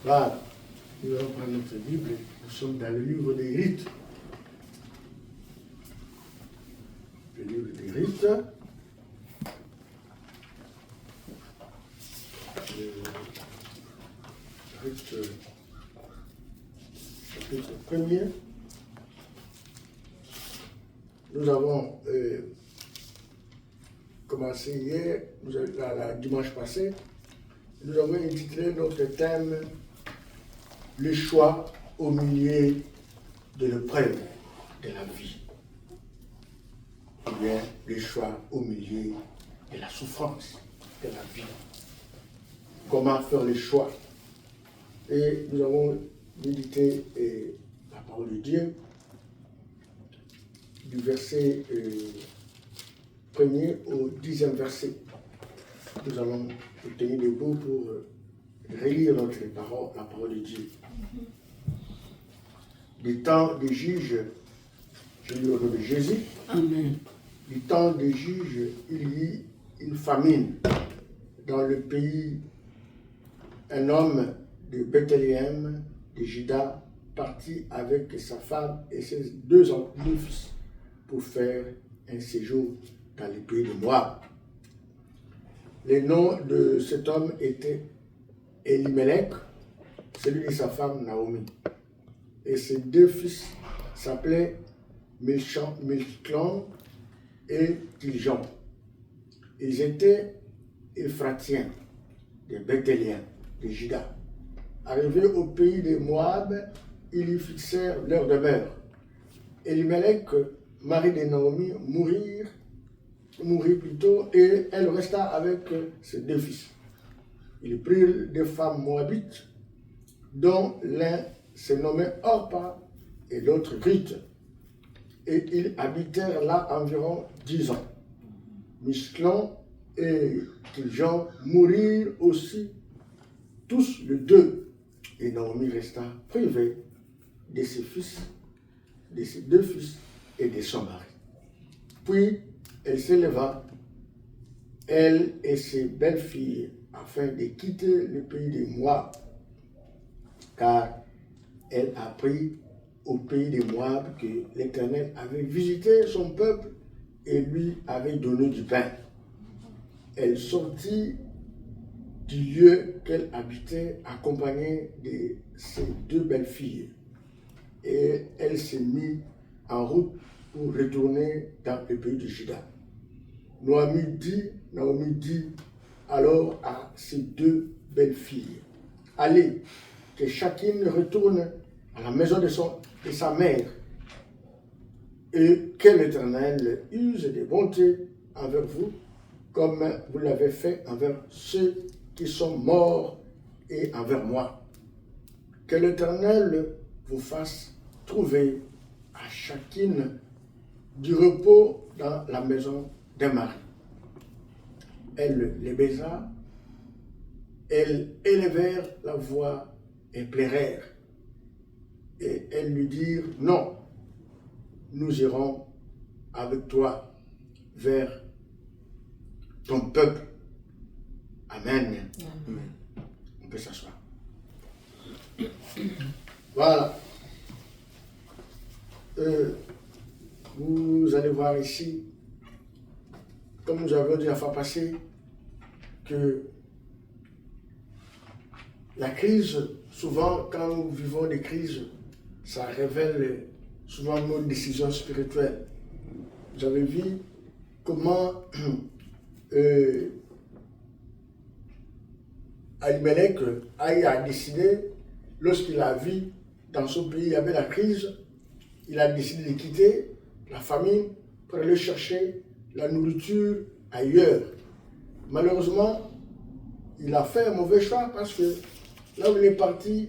Voilà. Nous allons prendre notre Bible. Nous sommes dans le livre des rites. Le livre des rites. Le rite chapitre 1er. Nous avons commencé hier, dimanche passé, nous avons intitulé notre thème « Le choix au milieu de l'épreuve de la vie ». Ou bien le choix au milieu de la souffrance de la vie. Comment faire le choix. Et nous avons médité la parole de Dieu du verset 1er au 10e verset. Nous allons nous tenir debout pour relire la parole de Dieu. Du temps des juges, je lis au nom de Jésus. Amen. Du temps des juges, il y eut une famine dans le pays. Un homme de Bethléem, de Juda, partit avec sa femme et ses deux fils pour faire un séjour dans le pays de Moab. Le nom de cet homme était Elimelech, celui de sa femme Naomi. Et ses deux fils s'appelaient Milclan et Tiljon. Ils étaient Éphratiens, de Bethléem, de Juda. Arrivés au pays de Moab, ils y fixèrent leur demeure. Elimelech, mari de Naomi, mourut plutôt, et elle resta avec ses deux fils. Ils prirent des femmes moabites, dont l'un se nommait Orpa et l'autre Ruth, et ils habitèrent là environ 10 ans. Misclon et Tiljon mourirent aussi, tous les deux, et Naomi resta privée de ses fils, de ses deux fils et de son mari. Puis elle s'éleva, elle et ses belles-filles, afin de quitter le pays de Moab, car elle apprit au pays de Moab que l'Éternel avait visité son peuple et lui avait donné du pain. Elle sortit du lieu qu'elle habitait, accompagnée de ses deux belles-filles, et elle s'est mise en route pour retourner dans le pays de Juda. Naomi dit alors à ses deux belles-filles, « Allez, que chacune retourne à la maison de sa mère, et que l'Éternel use de bonté envers vous, comme vous l'avez fait envers ceux qui sont morts et envers moi. Que l'Éternel vous fasse trouver à chacune du repos dans la maison d'un mari. » Elle les baisa, elles élevèrent la voix et pleurèrent. Et elles lui dirent, « Non, nous irons avec toi vers ton peuple. » Amen. Amen. On peut s'asseoir. Voilà. Vous allez voir ici, comme nous avons dit la fois passée, que la crise, souvent quand nous vivons des crises, ça révèle souvent nos décisions spirituelles. Vous avez vu comment Elimelech a décidé, lorsqu'il a vu dans son pays, il y avait la crise, il a décidé de quitter la famine pour aller chercher la nourriture ailleurs. Malheureusement, il a fait un mauvais choix parce que là où il est parti,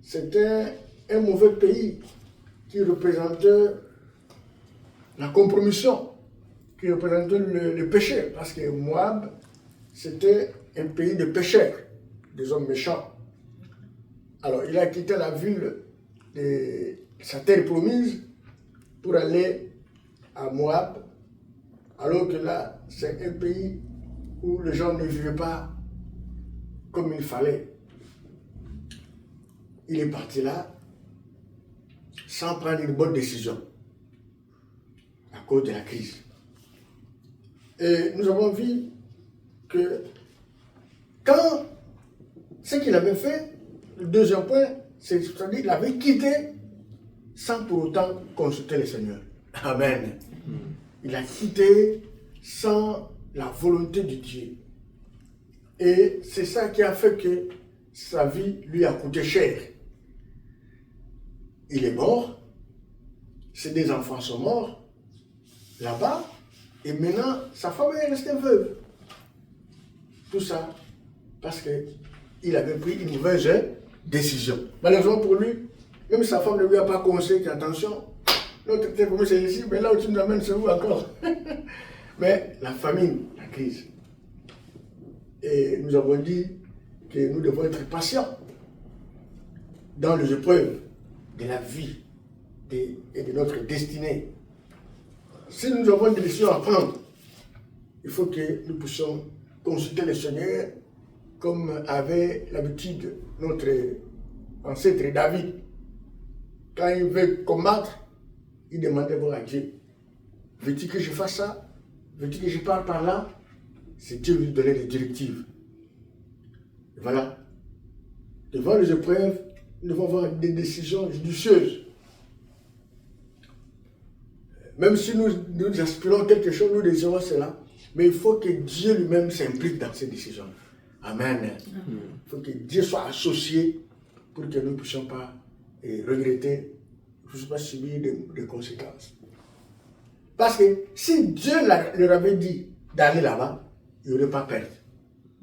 c'était un mauvais pays qui représentait la compromission, qui représentait le péché, parce que Moab, c'était un pays de pécheurs, des hommes méchants. Alors, il a quitté la ville de sa terre promise pour aller à Moab, alors que là, c'est un pays où les gens ne vivaient pas comme il fallait. il est parti là sans prendre une bonne décision à cause de la crise. Et nous avons vu que quand ce qu'il avait fait, le deuxième point, c'est-à-dire qu'il avait quitté sans pour autant consulter le Seigneur. Amen. Il a quitté sans la volonté de Dieu. Et c'est ça qui a fait que sa vie lui a coûté cher. Il est mort, ses deux enfants sont morts là-bas, et maintenant sa femme est restée veuve. Tout ça parce qu'il avait pris une mauvaise décision. Malheureusement pour lui, même sa femme ne lui a pas conseillé qu'attention, notre téléphone c'est ici, mais là où tu nous amènes, c'est où encore? Mais la famine, la crise. Et nous avons dit que nous devons être patients dans les épreuves de la vie et de notre destinée. Si nous avons des décisions à prendre, il faut que nous puissions consulter le Seigneur comme avait l'habitude notre ancêtre David. Quand il veut combattre, il demandait voir à Dieu. Veux-tu que je fasse ça? Veux-tu que je parte par là? C'est Dieu qui lui donnait des directives. Et voilà. Devant les épreuves, nous devons avoir des décisions judicieuses. Même si nous aspirons quelque chose, nous désirons cela, mais il faut que Dieu lui-même s'implique dans ces décisions. Amen. Il faut que Dieu soit associé pour que nous ne puissions pas regretter, ne puissions pas subir des conséquences. Parce que si Dieu leur avait dit d'aller là-bas, il n'y aurait pas perdre.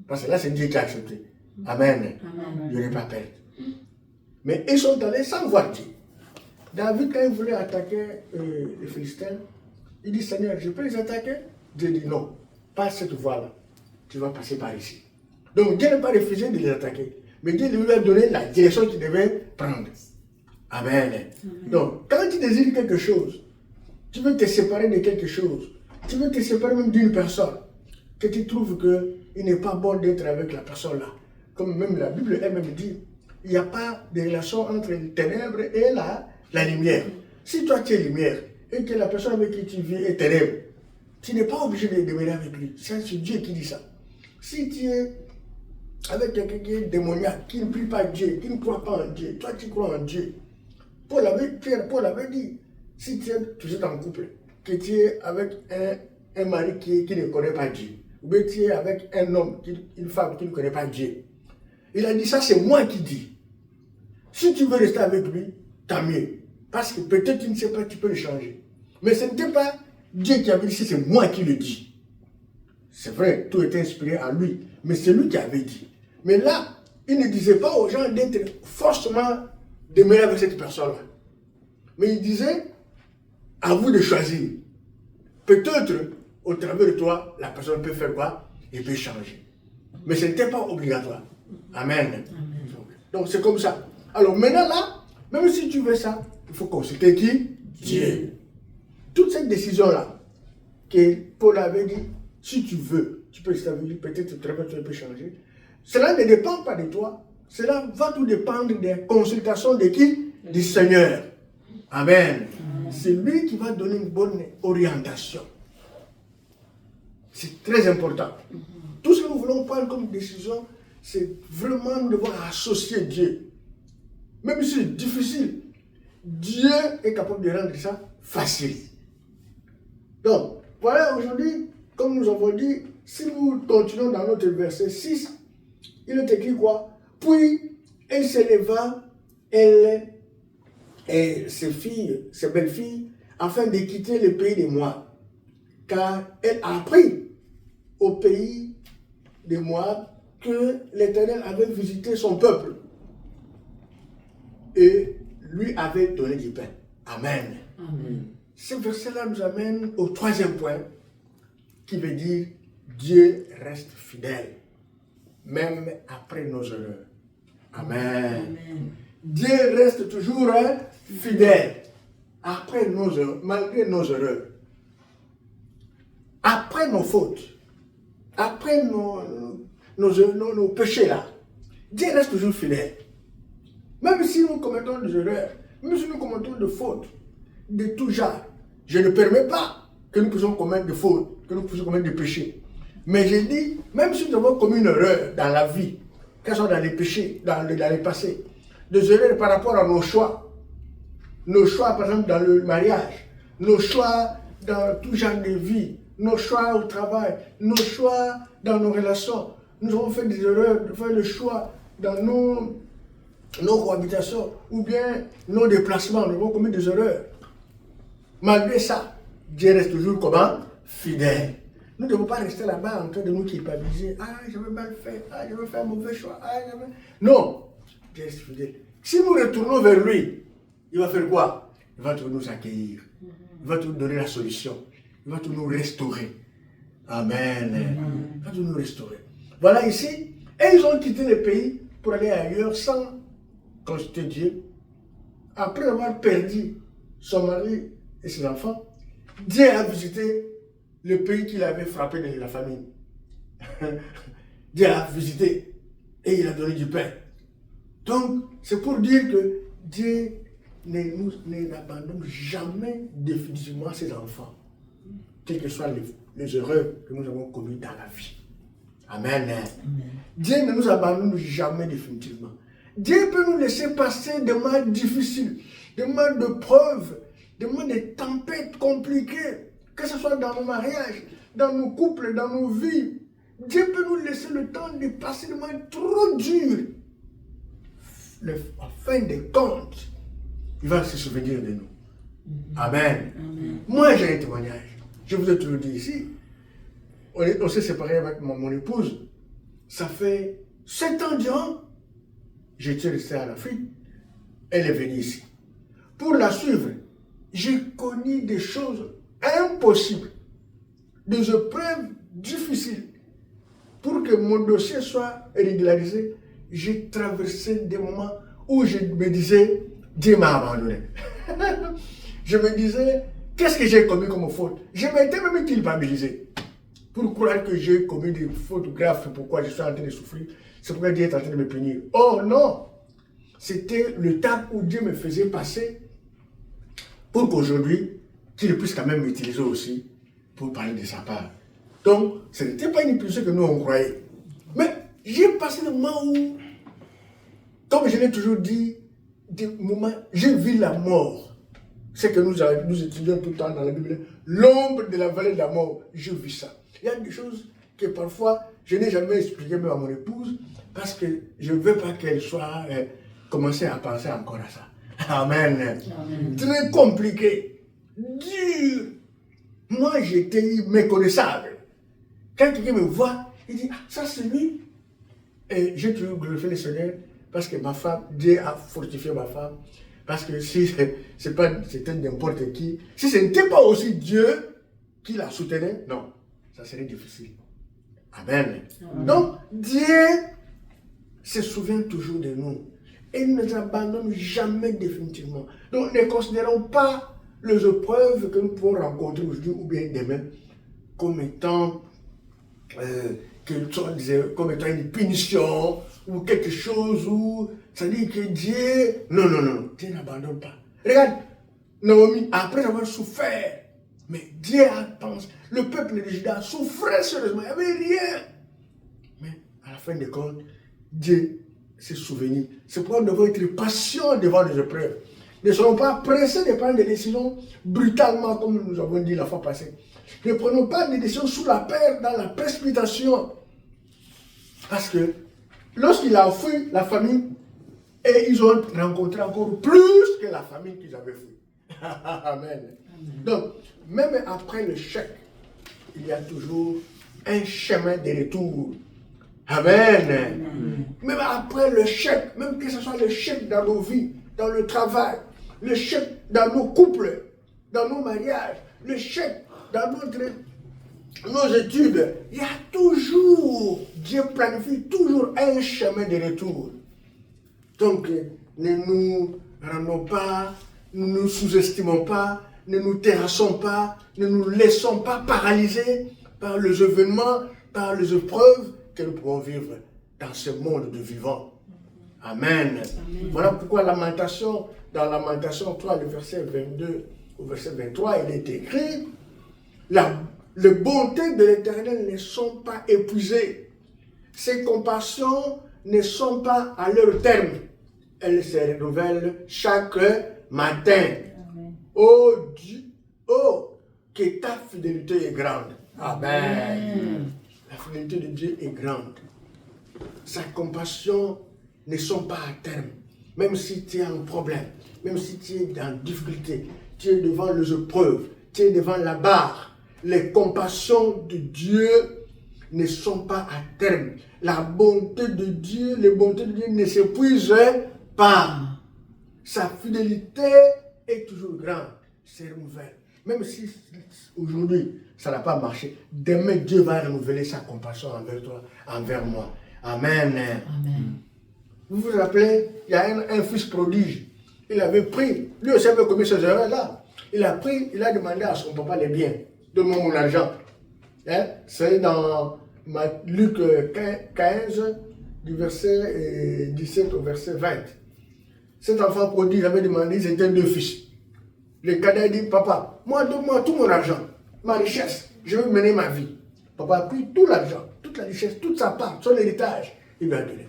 Parce que là, c'est Dieu qui a accepté. Amen. Il n'y aurait pas perdre. Mais ils sont allés sans voir Dieu. David, quand il voulait attaquer les Philistins, il dit, Seigneur, je peux les attaquer? Dieu dit, non, pas cette voie-là. Tu vas passer par ici. Donc Dieu n'a pas refusé de les attaquer. Mais Dieu lui a donné la direction qu'il devait prendre. Amen. Donc, quand tu désires quelque chose, tu veux te séparer de quelque chose, tu veux te séparer même d'une personne, que tu trouves qu'il n'est pas bon d'être avec la personne là. Comme même la Bible elle-même dit, il n'y a pas de relation entre les ténèbres et la lumière. Si toi tu es lumière et que la personne avec qui tu vis est ténèbre, tu n'es pas obligé de demeurer avec lui. C'est Dieu qui dit ça. Si tu es avec quelqu'un qui est démoniaque, qui ne prie pas Dieu, qui ne croit pas en Dieu, toi tu crois en Dieu. Paul avait dit, si tu es en couple, que tu es avec un mari qui ne connaît pas Dieu, ou bien tu es avec un homme, une femme qui ne connaît pas Dieu, il a dit ça, c'est moi qui dis. Si tu veux rester avec lui, tant mieux. Parce que peut-être tu ne sais pas, tu peux le changer. Mais ce n'était pas Dieu qui avait dit, c'est moi qui le dis. C'est vrai, tout était inspiré à lui, mais c'est lui qui avait dit. Mais là, il ne disait pas aux gens d'être forcément demeurer avec cette personne-là. Mais il disait, à vous de choisir. Peut-être, au travers de toi, la personne peut faire quoi? Elle peut changer. Mais ce n'était pas obligatoire. Amen. Donc c'est comme ça. Alors maintenant là, même si tu veux ça, il faut consulter qui? Dieu. Toute cette décision-là, que Paul avait dit, si tu veux, tu peux s'établir, peut-être très bien tu peux changer. Cela ne dépend pas de toi. Cela va tout dépendre des consultations de qui? Du Seigneur. Amen. C'est lui qui va donner une bonne orientation. C'est très important. Tout ce que nous voulons prendre comme décision, c'est vraiment devoir associer Dieu. Même si c'est difficile, Dieu est capable de rendre ça facile. Donc, voilà aujourd'hui, comme nous avons dit, si nous continuons dans notre verset 6, il est écrit quoi? Puis, elle s'éleva, elle et ses filles, ses belles-filles, afin de quitter le pays des Moab. Car elle a appris au pays des Moab que l'Éternel avait visité son peuple et lui avait donné du pain. Amen. Amen. Ce verset-là nous amène au troisième point qui veut dire Dieu reste fidèle, même après nos erreurs. Amen. Amen. Dieu reste toujours fidèle après nos erreurs, malgré nos erreurs, après nos fautes, après nos péchés là. Dieu reste toujours fidèle. Même si nous commettons des erreurs, même si nous commettons des fautes, de tout genre, je ne permets pas que nous puissions commettre des fautes, que nous puissions commettre des péchés. Mais je dis, même si nous avons commis une erreur dans la vie, qu'elles soient dans les péchés, dans le passé, des erreurs par rapport à nos choix, par exemple dans le mariage, nos choix dans tout genre de vie, nos choix au travail, nos choix dans nos relations. Nous avons fait des erreurs, de faire le choix dans nos cohabitations ou bien nos déplacements. Nous avons commis des erreurs. Malgré ça, Dieu reste toujours comment? Fidèle. Nous ne devons pas rester là-bas en train de nous culpabiliser. Ah, j'avais mal fait. Ah, j'avais fait un mauvais choix. Ah, non, Dieu reste fidèle. Si nous retournons vers lui, il va faire quoi? Il va toujours nous accueillir. Il va toujours nous donner la solution. Il va toujours nous restaurer. Amen. Il va toujours nous restaurer. Voilà ici. Et ils ont quitté le pays pour aller ailleurs sans consulter Dieu. Après avoir perdu son mari et ses enfants, Dieu a visité le pays qu'il avait frappé de la famine. Dieu a visité et il a donné du pain. Donc, c'est pour dire que Dieu n'abandonne jamais définitivement ses enfants, quelles que soient les erreurs que nous avons commises dans la vie. Amen. Amen. Dieu ne nous abandonne jamais définitivement. Dieu peut nous laisser passer des moments difficiles, des moments de preuves, des moments de tempêtes compliquées, que ce soit dans nos mariages, dans nos couples, dans nos vies. Dieu peut nous laisser le temps de passer des moments trop durs. En fin de compte, il va se souvenir de nous. Amen. Amen. Moi, j'ai un témoignage. Je vous ai toujours dit ici, on s'est séparés avec mon épouse. Ça fait 7 ans durant. J'étais resté en Afrique. Elle est venue ici. Pour la suivre, j'ai connu des choses impossibles, des épreuves difficiles. Pour que mon dossier soit régularisé, j'ai traversé des moments où je me disais, Dieu m'a abandonné. Je me disais, qu'est-ce que j'ai commis comme faute? Je m'étais même culpabilisé. Pour croire que j'ai commis des fautes graves, pourquoi je suis en train de souffrir, c'est pourquoi Dieu est en train de me punir. Oh non! C'était le temps où Dieu me faisait passer pour qu'aujourd'hui, qu'il puisse quand même m'utiliser aussi pour parler de sa part. Donc, ce n'était pas une impulsion que nous on croyait. Mais j'ai passé le moment où, comme je l'ai toujours dit, des moments, j'ai vu la mort. C'est que nous étudions tout le temps dans la Bible, l'ombre de la vallée de la mort, j'ai vu ça. Il y a des choses que parfois, je n'ai jamais expliquées même à mon épouse, parce que je ne veux pas qu'elle soit commencer à penser encore à ça. Amen. Amen. Très compliqué, dur. Moi, j'étais méconnaissable. Quand quelqu'un me voit, il dit, ah, ça c'est lui. Et j'ai toujours glorifié le Seigneur, parce que ma femme, Dieu a fortifié ma femme. Parce que si c'était n'importe qui, si ce n'était pas aussi Dieu qui la soutenait, non, ça serait difficile. Amen. Amen. Donc, Dieu se souvient toujours de nous. Et il ne nous abandonne jamais définitivement. Donc, ne considérons pas les épreuves que nous pouvons rencontrer aujourd'hui ou bien demain comme étant une punition ou quelque chose où ça dit que Dieu... Non, Dieu n'abandonne pas. Regarde, Naomi, après avoir souffert, mais Dieu a pensé, le peuple de Juda souffrait sérieusement, il n'y avait rien. Mais à la fin de compte, Dieu s'est souvenu. C'est pourquoi nous devons être patients devant les épreuves. Ne soyons pas pressés de prendre des décisions brutalement, comme nous avons dit la fois passée. Ne prenons pas des décisions sous la peur, dans la précipitation. Parce que lorsqu'il a fui la famine, et ils ont rencontré encore plus que la famine qu'ils avaient fui. Amen. Donc, même après le chèque, il y a toujours un chemin de retour. Amen. Amen. Même après le chèque, même que ce soit le chèque dans nos vies, dans le travail, le chèque dans nos couples, dans nos mariages, le chèque dans nos études, il y a toujours, Dieu planifie toujours un chemin de retour. Donc, ne nous rendons pas, ne nous sous-estimons pas, ne nous terrassons pas, ne nous laissons pas paralyser par les événements, par les épreuves que nous pouvons vivre dans ce monde de vivants. Amen. Voilà pourquoi Lamentation, dans Lamentation 3, le verset 22 au verset 23, il est écrit, les bontés de l'Éternel ne sont pas épuisées. Ses compassions ne sont pas à leur terme. Elles se renouvellent chaque matin. Oh Dieu, oh, que ta fidélité est grande. Amen. La fidélité de Dieu est grande. Sa compassion ne sont pas à terme. Même si tu as un problème, même si tu es dans difficulté, tu es devant les épreuves, tu es devant la barre, les compassions de Dieu ne sont pas à terme. La bonté de Dieu, les bontés de Dieu ne s'épuisent pas. Sa fidélité est toujours grande, c'est renouvelle. Même si aujourd'hui ça n'a pas marché, demain Dieu va renouveler sa compassion envers toi, envers moi. Amen. Amen. Vous vous rappelez, il y a un fils prodige. Il avait pris, lui aussi avait commis ces erreurs-là. Il a pris, il a demandé à son papa les biens. Donne-moi mon argent. Hein? C'est dans Luc 15, du verset 17 au verset 20. Cet enfant prodige avait demandé, ils étaient 2 fils. Le cadet dit, papa, moi donne-moi tout mon argent, ma richesse, je veux mener ma vie. Papa a pris tout l'argent, toute la richesse, toute sa part, son héritage, il lui a donné.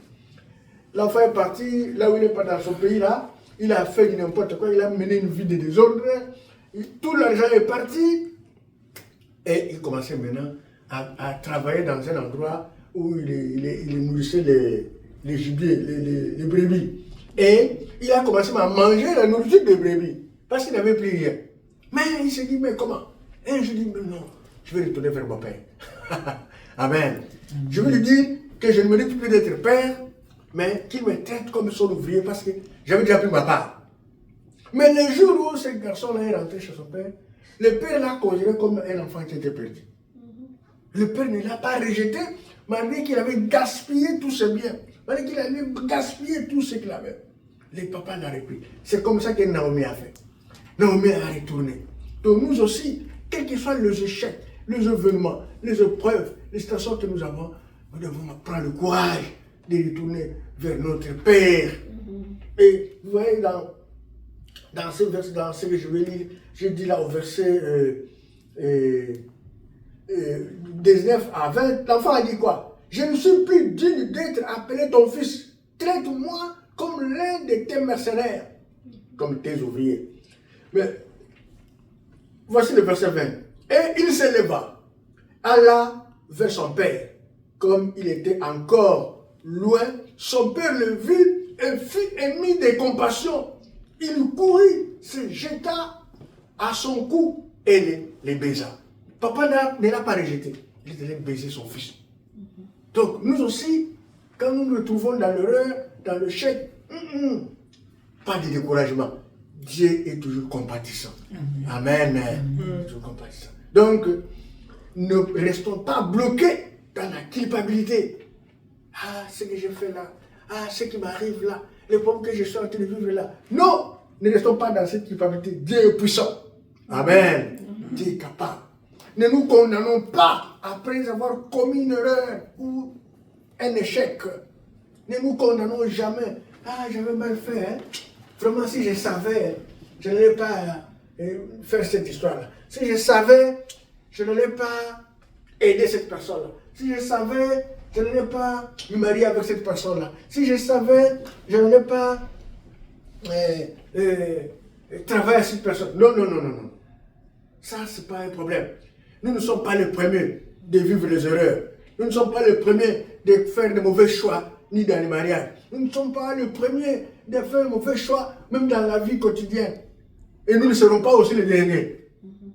L'enfant est parti, là où il n'est pas dans son pays, là, il a fait n'importe quoi, il a mené une vie de désordre, tout l'argent est parti, et il commençait maintenant à travailler dans un endroit où il nourrissait les gibiers, les brebis. Et il a commencé à manger la nourriture des brebis, parce qu'il n'avait plus rien. Mais il s'est dit, mais comment? Et je dis, mais non, je vais retourner vers mon père. Amen. Je vais lui dire que je ne mérite plus d'être père, mais qu'il me traite comme son ouvrier parce que j'avais déjà pris ma part. Mais le jour où ce garçon-là est rentré chez son père, le père l'a considéré comme un enfant qui était perdu. Le père ne l'a pas rejeté, malgré qu'il avait gaspillé tous ses biens, malgré qu'il avait gaspillé tout ce qu'il avait. Le papa l'a repris. C'est comme ça que Naomi a fait. Naomi a retourné. Donc nous aussi, quels que soient les échecs, les événements, les épreuves, les situations que nous avons, nous devons prendre le courage de retourner vers notre Père. Et vous voyez dans ce verset, dans ce que je vais lire, je dis là au verset 19 à 20, l'enfant a dit quoi? Je ne suis plus digne d'être appelé ton fils. Traite-moi comme l'un de tes mercenaires, comme tes ouvriers. Mais voici le verset 20. Et il se leva, alla vers son père. Comme il était encore loin, son père le vit et fut ému de compassion. Il courut, se jeta à son cou et les baisa. Papa ne l'a pas rejeté. Il allait baiser son fils. Donc nous aussi, quand nous nous retrouvons dans l'erreur, dans le chèque, pas de découragement. Dieu est toujours compatissant. Amen. Toujours compatissant. Donc, ne restons pas bloqués dans la culpabilité. Ah, ce que j'ai fait là. Ah, ce qui m'arrive là. Les problèmes que je suis en train de vivre là. Non, ne restons pas dans cette culpabilité. Dieu est puissant. Amen. Dieu est capable. Ne nous condamnons pas après avoir commis une erreur ou un échec. Ne nous condamnons jamais. Ah, j'avais mal fait. Hein? Vraiment, si je savais, je n'allais pas faire cette histoire-là. Si je savais, je n'allais pas aider cette personne-là. Si je savais, je n'allais pas me marier avec cette personne-là. Si je savais, je n'allais pas travailler avec cette personne. Non, non, non, non, non. Ça, ce n'est pas un problème. Nous ne sommes pas les premiers de vivre les erreurs. Nous ne sommes pas les premiers de faire de mauvais choix, ni dans les mariages. Nous ne sommes pas les premiers de faire de mauvais choix, même dans la vie quotidienne. Et nous ne serons pas aussi les derniers.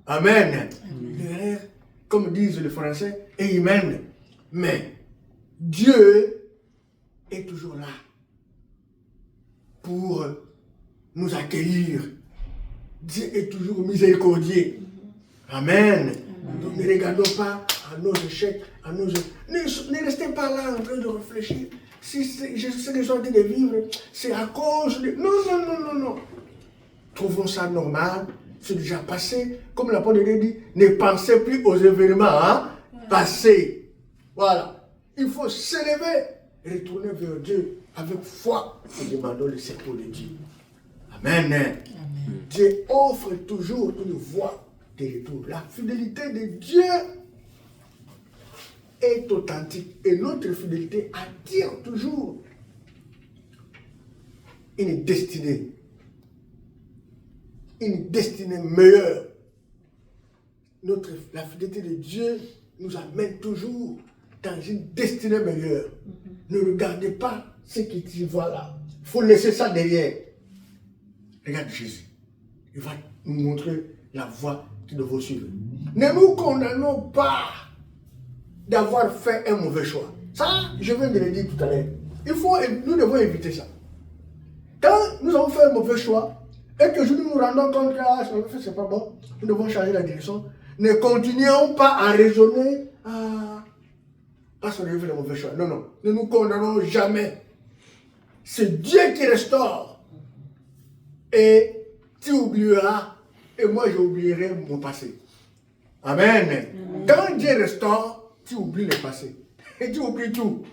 Amen. L'erreur, comme disent les Français, est humaine. Mais Dieu est toujours là pour nous accueillir. Dieu est toujours miséricordieux. Amen. Donc ne regardons pas à nos échecs, à nos... Ne restez pas là en train de réfléchir. Si ce que je suis en train de vivre, c'est à cause de... Non, non, non, non, non. Trouvons ça normal, c'est déjà passé. Comme l'apôtre de Dieu dit, ne pensez plus aux événements passés. Voilà. Il faut s'élever, retourner vers Dieu avec foi, nous demandons le secours de Dieu. Amen. Amen. Dieu offre toujours une voie de retour. La fidélité de Dieu est authentique et notre fidélité attire toujours une destinée meilleure. La fidélité de Dieu nous amène toujours dans une destinée meilleure. Ne regardez pas ce qui t'y voit là. Il faut laisser ça derrière. Regarde Jésus. Il va nous montrer la voie que nous devons suivre. Ne nous condamnons pas d'avoir fait un mauvais choix. Ça, je viens de le dire tout à l'heure. Nous devons éviter ça. Quand nous avons fait un mauvais choix et que nous nous rendons compte que ce n'est pas bon, nous devons changer la direction. Ne continuons pas à raisonner parce qu'on a fait le mauvais choix. Non, non. Ne nous condamnons jamais. C'est Dieu qui restaure. Et tu oublieras et moi j'oublierai mon passé. Amen. Amen. Quand Dieu restaure, tu oublies le passé. Et tu oublies tout.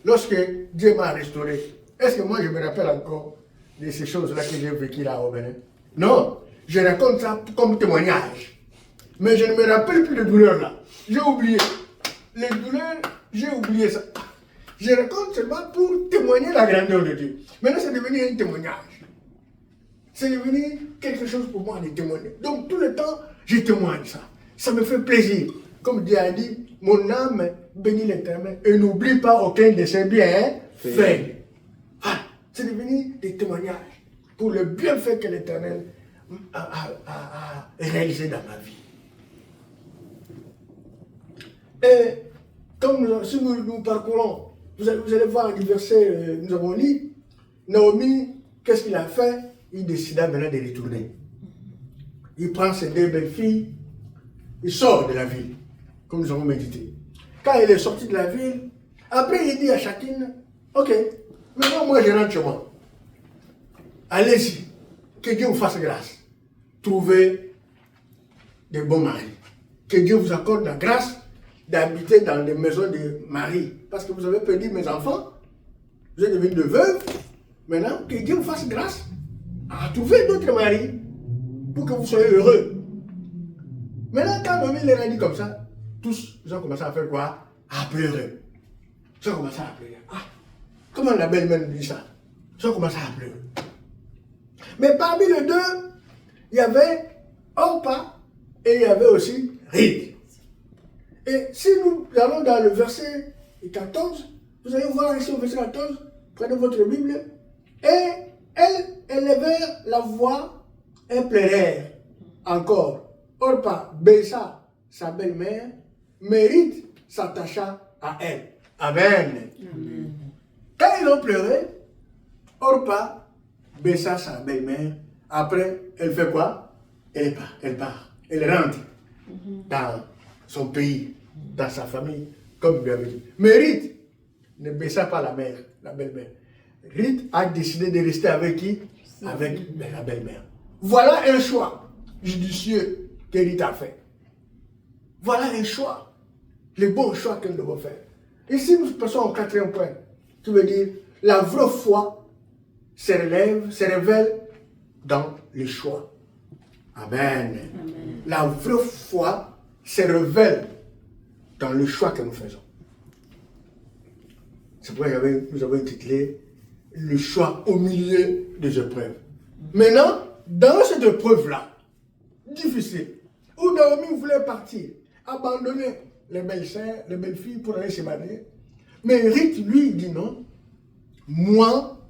Lorsque Dieu m'a restauré, est-ce que moi je me rappelle encore de ces choses-là que j'ai vécues là au Bénin? Non. Je raconte ça comme témoignage. Mais je ne me rappelle plus de douleurs là. J'ai oublié. Les douleurs, j'ai oublié ça. Je raconte seulement pour témoigner la grandeur de Dieu. Maintenant, c'est devenu un témoignage. C'est devenu quelque chose pour moi de témoigner. Donc, tout le temps, je témoigne ça. Ça me fait plaisir. Comme Dieu a dit, mon âme bénit l'Éternel et n'oublie pas aucun de ses bienfaits. Ah, c'est devenu des témoignages pour le bienfait que l'Éternel a réalisé dans ma vie. Et comme si nous parcourons, vous allez voir du verset, nous avons lu, Naomi, qu'est-ce qu'il a fait? Il décida maintenant de retourner. Il prend ses deux belles filles, il sort de la ville, comme nous avons médité. Quand il est sorti de la ville, après il dit à chacune, ok, maintenant moi je rentre chez moi. Allez-y, que Dieu vous fasse grâce. Trouvez des bons maris. Que Dieu vous accorde la grâce d'habiter dans les maisons de mari. Parce que vous avez perdu mes enfants, vous êtes devenus de veuves. Maintenant, que Dieu vous fasse grâce à trouver d'autres maris pour que vous soyez heureux. Maintenant, quand Noémie leur a dit comme ça, tous ils ont commencé à faire quoi? À pleurer. Ils ont commencé à pleurer. Ah, comment la belle-mère dit ça? Ils ont commencé à pleurer. Mais parmi les deux, il y avait Orpa et il y avait aussi Ruth. Et si nous allons dans le verset 14, vous allez voir ici au verset 14, prenez votre Bible, et elles élevèrent la voix et pleurèrent encore. Orpa baissa sa belle-mère, mais Ruth s'attacha à elle. Amen. Amen. Quand ils ont pleuré, Orpa baissa sa belle-mère. Après, elle fait quoi? Elle part. Elle rentre dans son pays, dans sa famille, comme Dieu avait dit. Mais Ruth ne baissa pas la belle-mère. Ruth a décidé de rester avec qui? Avec la belle-mère. Voilà un choix judicieux que Ruth a fait. Voilà un choix. Le bon choix que nous devons faire. Ici, nous passons au quatrième point. Qui veut dire, la vraie foi se révèle dans les choix. Amen. Amen. La vraie foi se révèle dans le choix que nous faisons. C'est pourquoi nous avons intitulé le choix au milieu des épreuves. Maintenant, dans cette épreuve-là, difficile, où Naomi voulait partir, abandonner les belles-sœurs, les belles-filles pour aller se marier, mais Ruth, lui, dit non, moi,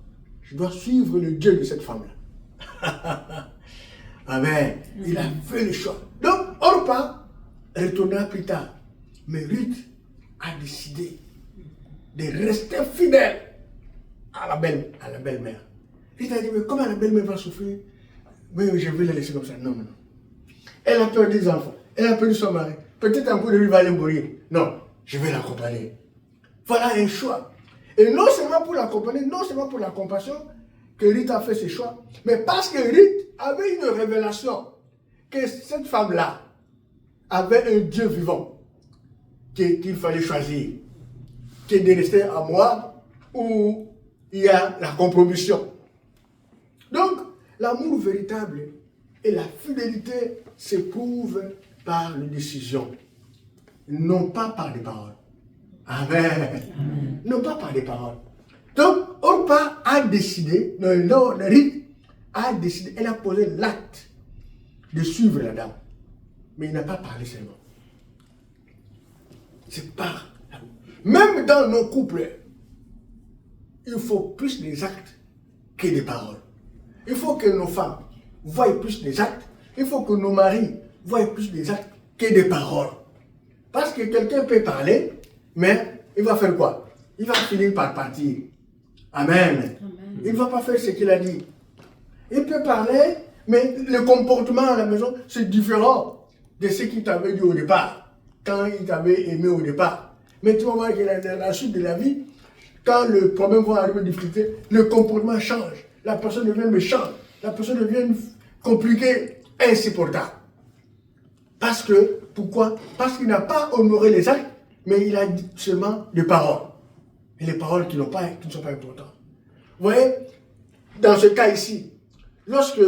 je dois suivre le Dieu de cette femme-là. Amen. Il a fait le choix. Donc, Orpa retournera plus tard. Mais Ruth a décidé de rester fidèle à la belle-mère. Ruth a dit, mais comment la belle-mère va souffrir? Mais je vais la laisser comme ça. Non, non, non. Elle a perdu des enfants. Elle a perdu son mari. Peut-être un coup de lui va aller mourir. Non, je vais l'accompagner. Voilà un choix. Et non seulement pour l'accompagner, non seulement pour la compassion, que Ruth a fait ce choix, mais parce que Ruth avait une révélation que cette femme-là avait un Dieu vivant qu'il fallait choisir, qui est de rester à Moab ou il y a la compromission. Donc, l'amour véritable et la fidélité s'éprouvent par les décisions, non pas par les paroles. Amen. Non pas par les paroles. Donc, Orpa a décidé, Ruth a décidé, elle a posé l'acte de suivre la dame. Mais il n'a pas parlé seulement. C'est par l'amour. Même dans nos couples, il faut plus des actes que des paroles. Il faut que nos femmes voient plus des actes. Il faut que nos maris voient plus des actes que des paroles. Parce que quelqu'un peut parler, mais il va faire quoi? Il va finir par partir. Amen. Il ne va pas faire ce qu'il a dit. Il peut parler, mais le comportement à la maison, c'est différent de ce qu'il t'avait dit au départ, quand il t'avait aimé au départ. Mais tu vas voir que la suite de la vie, quand le problème va arriver, difficulté, le comportement change. La personne devient méchante. La personne devient compliquée, insupportable. Parce que, pourquoi? Parce qu'il n'a pas honoré les actes, mais il a dit seulement des paroles. Et les paroles qui ne sont pas importantes. Vous voyez, dans ce cas ici, lorsque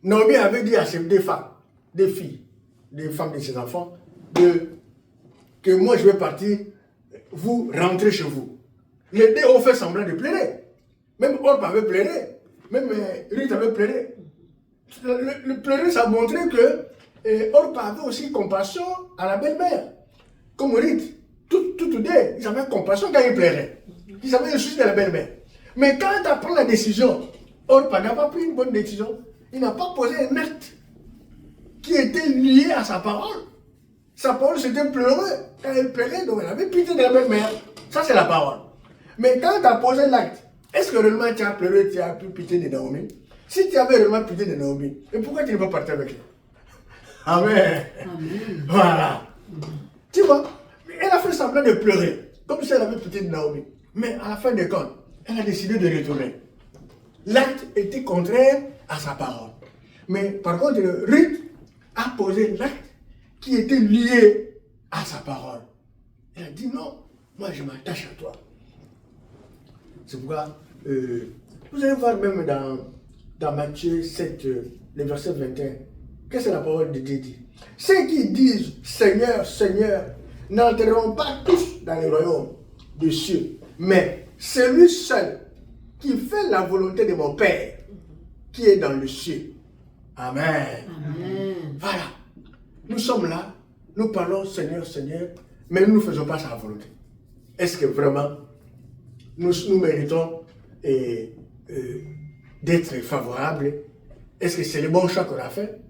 Naomi avait dit à ses deux filles, des femmes de ses enfants, que moi je vais partir, vous rentrez chez vous. Les deux ont fait semblant de pleurer. Même Orpa avait pleuré. Même Ruth avait pleuré. Le pleurer, ça montrait que Orpa avait aussi compassion à la belle-mère. Comme Ruth, tout deux, ils avaient compassion quand ils pleuraient. Ils avaient le souci de la belle-mère. Mais quand tu prends la décision, Orpa n'a pas pris une bonne décision. Il n'a pas posé un acte qui était lié à sa parole. Sa parole, c'était pleurer. Quand elle pleurait, donc elle avait pitié de la belle-mère. Ça, c'est la parole. Mais quand tu as posé l'acte, est-ce que réellement tu as pleuré, tu as pu pitié de Naomi? Si tu avais réellement pitié de Naomi, et pourquoi tu n'es pas parti avec elle? Amen. Amen. Voilà. Tu vois, elle a fait semblant de pleurer, comme si elle avait pitié de Naomi. Mais à la fin de compte, elle a décidé de retourner. L'acte était contraire à sa parole. Mais par contre, Ruth a posé l'acte qui était lié à sa parole. Elle a dit non, moi je m'attache à toi. C'est pourquoi, vous allez voir même dans Matthieu 7, le verset 21, qu'est-ce que la parole de Dieu dit? Ceux qui disent Seigneur, Seigneur, n'entreront pas tous dans le royaume des cieux, mais celui seul qui fait la volonté de mon Père, qui est dans le ciel. Amen. Amen. Voilà. Nous sommes là, nous parlons Seigneur, Seigneur, mais nous ne faisons pas sa volonté. Est-ce que vraiment nous méritons d'être favorables? Est-ce que c'est le bon choix qu'on a fait?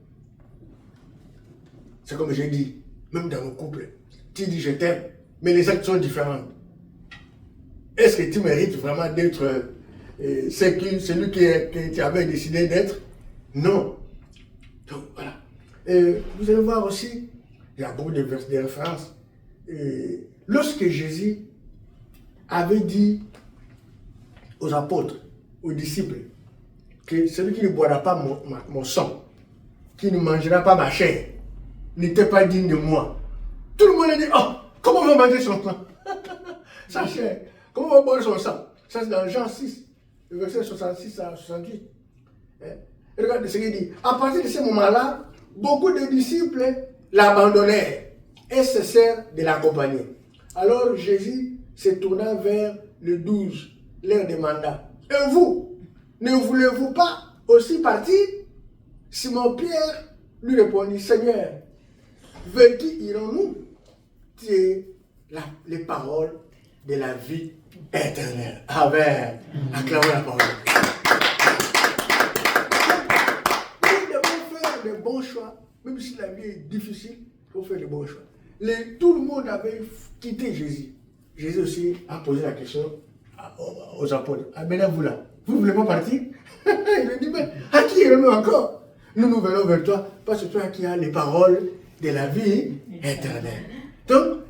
C'est comme j'ai dit, même dans nos couples, tu dis je t'aime, mais les actes sont différents. Est-ce que tu mérites vraiment d'être celui que tu avais décidé d'être? Non. Donc voilà. Vous allez voir aussi, il y a beaucoup de références. Lorsque Jésus avait dit aux apôtres, aux disciples, que celui qui ne boira pas mon sang, qui ne mangera pas ma chair, n'était pas digne de moi. Tout le monde a dit, oh, comment on va manger son sang? Sa chair, comment on va boire son sang? Ça c'est dans Jean 6, le verset 66 à 68. Regardez ce qu'il dit. À partir de ce moment-là, beaucoup de disciples l'abandonnèrent et cessèrent de l'accompagner. Alors Jésus se tourna vers le 12, leur demanda, et vous, ne voulez-vous pas aussi partir? Simon-Pierre lui répondit, Seigneur, vers qui irons-nous? Tu es les paroles de la vie éternelle. Amen. Acclamons la parole. Nous devons faire de bons choix, même si la vie est difficile, il faut faire de bons choix. Tout le monde avait quitté Jésus. Jésus aussi a posé la question aux apôtres. Amenez-vous là. Vous ne voulez pas partir? Il a dit, mais à qui irons-nous encore? Nous venons vers toi, parce que toi qui as les paroles de la vie éternelle. Donc,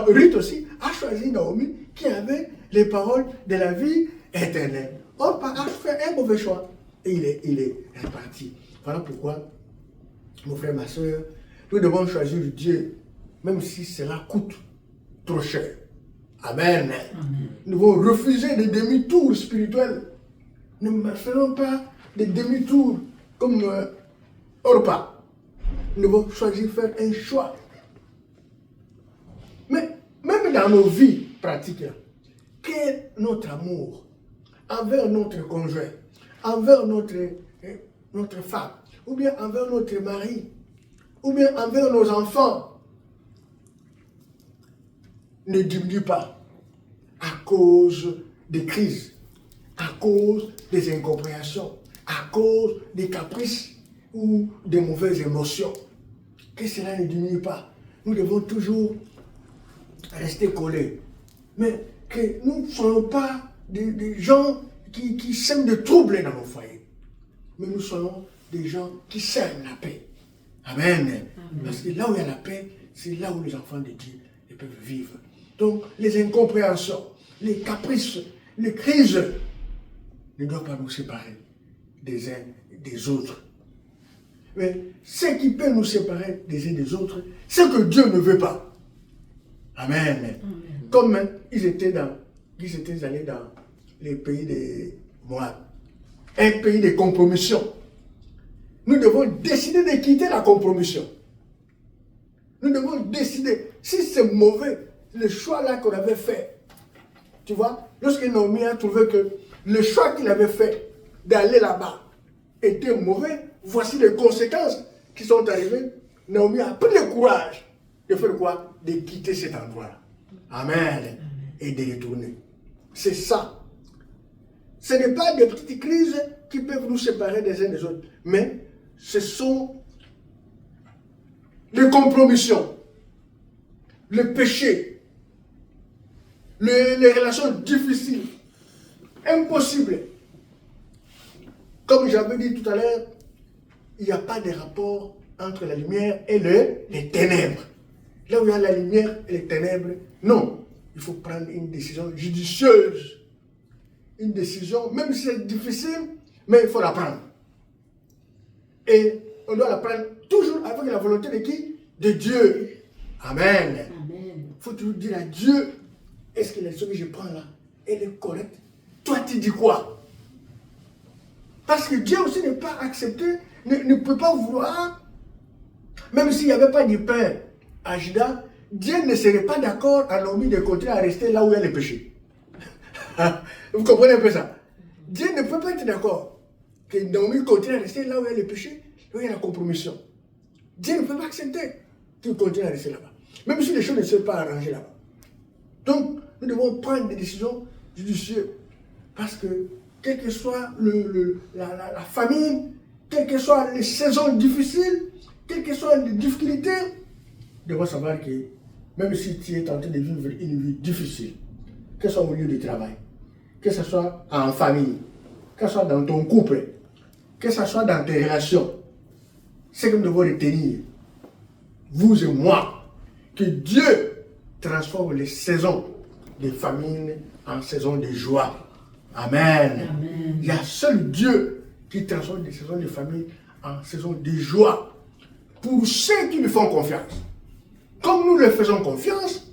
Ruth aussi a choisi Naomi qui avait les paroles de la vie éternelle. Orpa a fait un mauvais choix et il est reparti. Voilà pourquoi, mon frère, ma soeur, nous devons choisir Dieu, même si cela coûte trop cher. Amen. Nous devons refuser des demi-tours spirituels. Ne faisons pas des demi-tours comme au repas. Nous devons choisir faire un choix. Mais même dans nos vies pratiques, quel est notre amour envers notre conjoint, envers notre femme, ou bien envers notre mari, ou bien envers nos enfants, ne diminue pas à cause des crises, à cause des incompréhensions, à cause des caprices ou des mauvaises émotions. Que cela ne diminue pas. Nous devons toujours rester collés. Mais que nous ne soyons pas des gens qui sèment des troubles dans nos foyers. Mais nous soyons des gens qui sèment la paix. Amen. Amen. Parce que là où il y a la paix, c'est là où les enfants de Dieu peuvent vivre. Donc, les incompréhensions, les caprices, les crises ne doivent pas nous séparer des uns des autres. Mais ce qui peut nous séparer des uns des autres, c'est que Dieu ne veut pas. Amen. Amen. Comme ils étaient allés dans les pays des Moab, un pays de compromission. Nous devons décider de quitter la compromission. Nous devons décider, si c'est mauvais, le choix là qu'on avait fait. Tu vois, lorsque Naomi a trouvé que le choix qu'il avait fait d'aller là-bas était mauvais, voici les conséquences qui sont arrivées. Naomi a pris le courage de faire quoi? De quitter cet endroit-là. Amen. Et de retourner. C'est ça. Ce n'est pas des petites crises qui peuvent nous séparer des uns des autres, mais ce sont les compromissions, le péché, les relations difficiles, impossibles. Comme j'avais dit tout à l'heure, il n'y a pas de rapport entre la lumière et les ténèbres. Là où il y a la lumière et les ténèbres, non. Il faut prendre une décision judicieuse. Une décision, même si c'est difficile, mais il faut la prendre. Et on doit la prendre toujours avec la volonté de qui? De Dieu. Amen. Il faut toujours dire à Dieu, est-ce que la décision que je prends là, elle est correcte? Toi, tu dis quoi? Parce que Dieu aussi n'est pas accepté, ne peut pas vouloir, même s'il n'y avait pas de pain à Juda, Dieu ne serait pas d'accord à Naomi de continuer à rester là où il y a le péché. Vous comprenez un peu ça? Dieu ne peut pas être d'accord que Naomi continue à rester là où il y a le péché, là où il y a la compromission. Dieu ne peut pas accepter qu'il continue à rester là-bas. Même si les choses ne sont pas arrangées là-bas. Donc, nous devons prendre des décisions judicieuses. Parce que, quelle que soit la famine, quelles que soient les saisons difficiles, quelles que soient les difficultés, nous devons savoir que même si tu es tenté de vivre une vie difficile, que ce soit au lieu de travail, que ce soit en famille, que ce soit dans ton couple, que ce soit dans tes relations, c'est que nous devons retenir, vous et moi, que Dieu transforme les saisons de famine en saisons de joie. Amen. Amen. Il y a seul Dieu qui transforme les saisons de famine en saisons de joie pour ceux qui lui font confiance. Comme nous leur faisons confiance,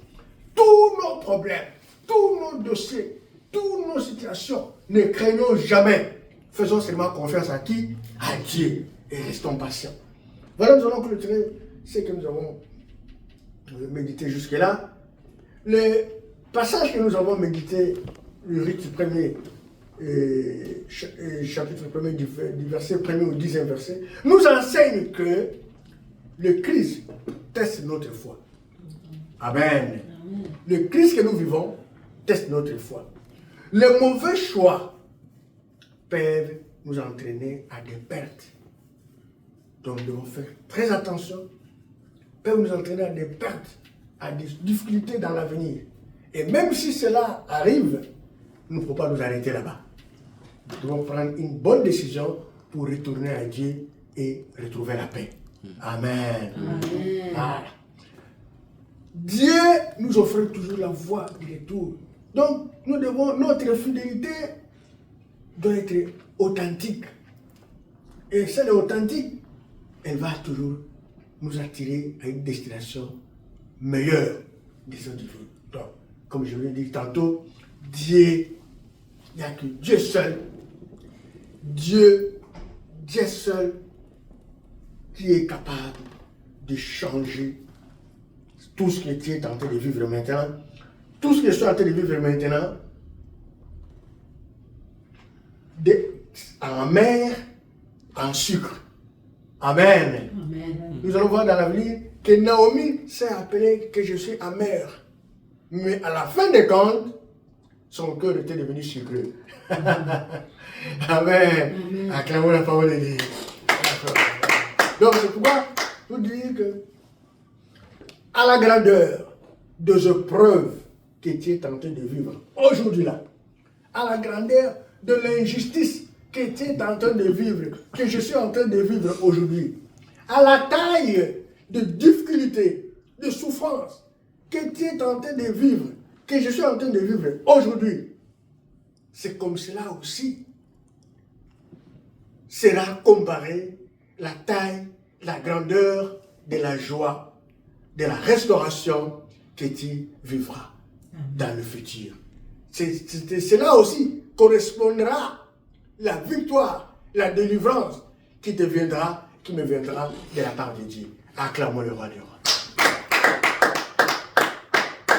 tous nos problèmes, tous nos dossiers, toutes nos situations, ne craignons jamais. Faisons seulement confiance à qui? À Dieu. Et restons patients. Voilà, nous allons clôturer ce que nous avons médité jusque-là. Le passage que nous avons médité, le rite premier, chapitre 1er, du verset 1er au 10e verset, nous enseigne que le Christ teste notre foi. Amen. Le Christ que nous vivons teste notre foi. Les mauvais choix peuvent nous entraîner à des pertes. Donc nous devons faire très attention. Peuvent nous entraîner à des pertes, à des difficultés dans l'avenir. Et même si cela arrive, nous ne pouvons pas nous arrêter là-bas. Nous devons prendre une bonne décision pour retourner à Dieu et retrouver la paix. Amen. Amen. Voilà. Dieu nous offre toujours la voie du retour. Donc, notre fidélité doit être authentique. Et celle authentique, elle va toujours nous attirer à une destination meilleure des autres vies. Donc, comme je l'ai dit tantôt, Dieu, il n'y a que Dieu seul. Dieu seul qui est capable de changer tout ce que tu es en train de vivre maintenant, tout ce que je suis en train de vivre maintenant, en mer, en sucre. Amen. Amen. Nous allons voir dans l'avenir que Naomi s'est appelée que je suis amère. Mais à la fin des comptes, son cœur était devenu sucré. Amen. Acclamons la parole de Dieu. Donc c'est pourquoi je vous dis que à la grandeur des épreuves que tu es en train de vivre aujourd'hui là, à la grandeur de l'injustice que tu es en train de vivre, que je suis en train de vivre aujourd'hui, à la taille de difficulté, de souffrance que tu es en train de vivre, que je suis en train de vivre aujourd'hui, c'est comme cela aussi sera comparé la taille, la grandeur de la joie, de la restauration que tu vivras dans le futur. Cela aussi correspondra la victoire, la délivrance qui me viendra de la part de Dieu. Acclamons le roi des rois.